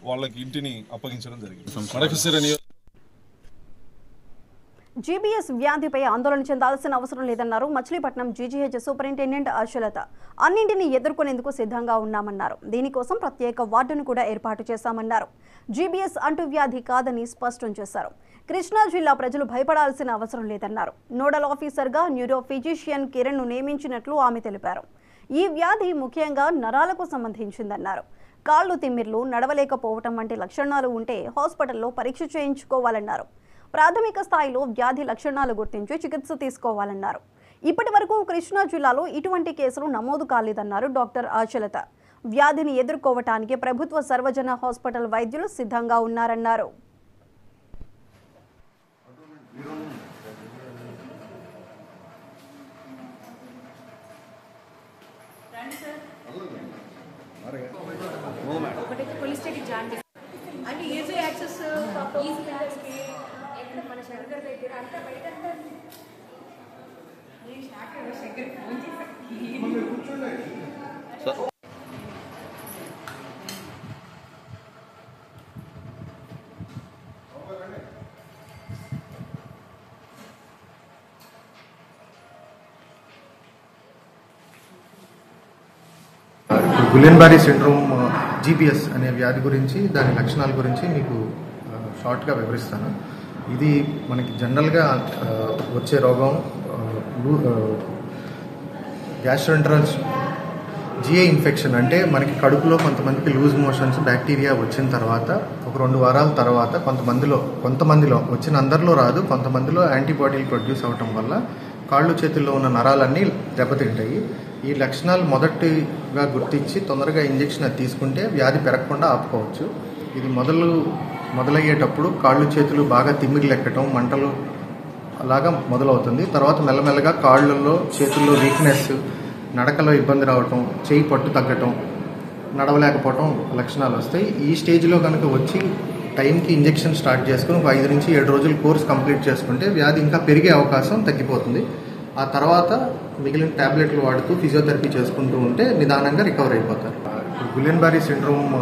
వాళ్ళకి ఇంటిని అప్పగించడం జరిగింది. జీబీఎస్ వ్యాధిపై ఆందోళన చెందాల్సిన అవసరం లేదన్నారు మచిలీపట్నం జీజీహెచ్ సూపరింటెండెంట్ ఆశలత. అన్నింటినీ ఎదుర్కొనేందుకు సిద్ధంగా ఉన్నామన్నారు. దీనికోసం ప్రత్యేక వార్డును కూడా ఏర్పాటు చేశామన్నారు. జీబీఎస్ అంటువ్యాధి కాదని స్పష్టం చేశారు. కృష్ణా జిల్లా ప్రజలు భయపడాల్సిన అవసరం లేదన్నారు. నోడల్ ఆఫీసర్గా న్యూరో ఫిజిషియన్ కిరణ్ను నియమించినట్లు ఆమె తెలిపారు. ఈ వ్యాధి ముఖ్యంగా నరాలకు సంబంధించిందన్నారు. కాళ్ళు తిమ్మిర్లు, నడవలేకపోవటం వంటి లక్షణాలు ఉంటే హాస్పిటల్లో పరీక్ష చేయించుకోవాలన్నారు. ప్రాథమిక స్థాయిలో వ్యాధి లక్షణాలు గుర్తించి చికిత్స తీసుకోవాలన్నారు. ఇప్పటి వరకు కృష్ణా జిల్లాలో ఇటువంటి కేసులు నమోదు కాలేదన్నారు డాక్టర్ ఆశలత. వ్యాధిని ఎదుర్కోవటానికి ప్రభుత్వ సర్వజన హాస్పిటల్ వైద్యులు సిద్ధంగా ఉన్నారన్నారు. గులెన్-బారీ సిండ్రోమ్ జీబీఎస్ అనే వ్యాధి గురించి, దాని లక్షణాల గురించి మీకు షార్ట్గా వివరిస్తాను. ఇది మనకి జనరల్గా వచ్చే రోగం గ్యాస్ట్రోఎంటరల్ జిఐ ఇన్ఫెక్షన్. అంటే మనకి కడుపులో కొంతమందికి లూజ్ మోషన్స్ బ్యాక్టీరియా వచ్చిన తర్వాత ఒక 2 వారాల తర్వాత కొంతమందిలో వచ్చిన అందరిలో రాదు, కొంతమందిలో యాంటీబాడీలు ప్రొడ్యూస్ అవటం వల్ల కాళ్ళు చేతుల్లో ఉన్న నరాలన్నీ దెబ్బతింటాయి. ఈ లక్షణాలు మొదటిగా గుర్తించి తొందరగా ఇంజెక్షన్ అది తీసుకుంటే వ్యాధి పెరగకుండా ఆపుకోవచ్చు. ఇది మొదలయ్యేటప్పుడు కాళ్ళు చేతులు బాగా తిమ్మిరిలెక్కటం, మంటలు అలాగా మొదలవుతుంది. తర్వాత మెల్లమెల్లగా కాళ్ళల్లో చేతుల్లో వీక్నెస్, నడకలో ఇబ్బంది రావటం, చేయి పట్టు తగ్గటం, నడవలేకపోవటం లక్షణాలు వస్తాయి. ఈ స్టేజ్లో కనుక వచ్చి టైంకి ఇంజెక్షన్ స్టార్ట్ చేసుకుని ఒక 5 నుంచి 7 రోజులు కోర్స్ కంప్లీట్ చేసుకుంటే వ్యాధి ఇంకా పెరిగే అవకాశం తగ్గిపోతుంది. ఆ తర్వాత మిగిలిన ట్యాబ్లెట్లు వాడుతూ ఫిజియోథెరపీ చేసుకుంటూ ఉంటే నిదానంగా రికవర్ అయిపోతారు. గులెన్-బారీ సిండ్రోమ్